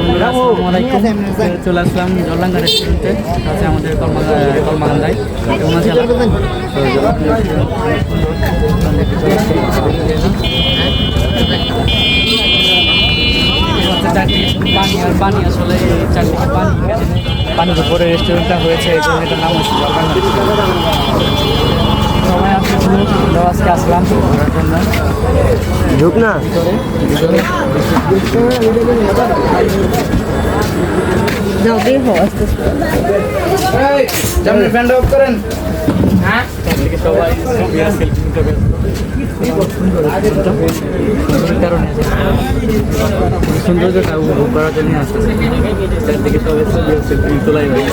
আসসালামু আলাইকুম। চলে আসলাম জলডাঙ্গা রেস্টুরেন্টে, আছে আমাদের কলমাকান্দায় যমুনা জেলা। পানি আর পানি, আসলে চারদিকে পানি, পানির উপরে রেস্টুরেন্টটা হয়েছে, এই জন্য এটার নাম হচ্ছে জলডাঙ্গা। সবাই আসলে আজকে আসলাম ঘোরার জন্য। ঢুক না যাও বের হও আস্তে আস্তে। ফ্যানটা অফ করেন। হ্যাঁ, সবাই ছবি আর সেলফি নিতে হবে। সৌন্দর্যটা উপভোগ করার জন্য আসতেছে। চারদিকে সবাই ছবি আর সেলফি তোলাই হয়।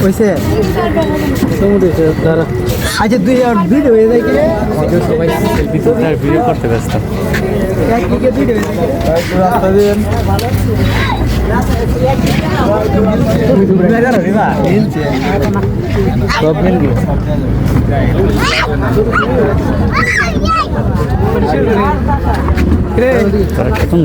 কইছে আচ্ছা দুই ভিডিও হয়ে যায় কি আমাদের সবাই সেলফি তুলতে আর ভিডিও করতে ব্যস্ত। রাস্তা দিন সব মিলবে। এখন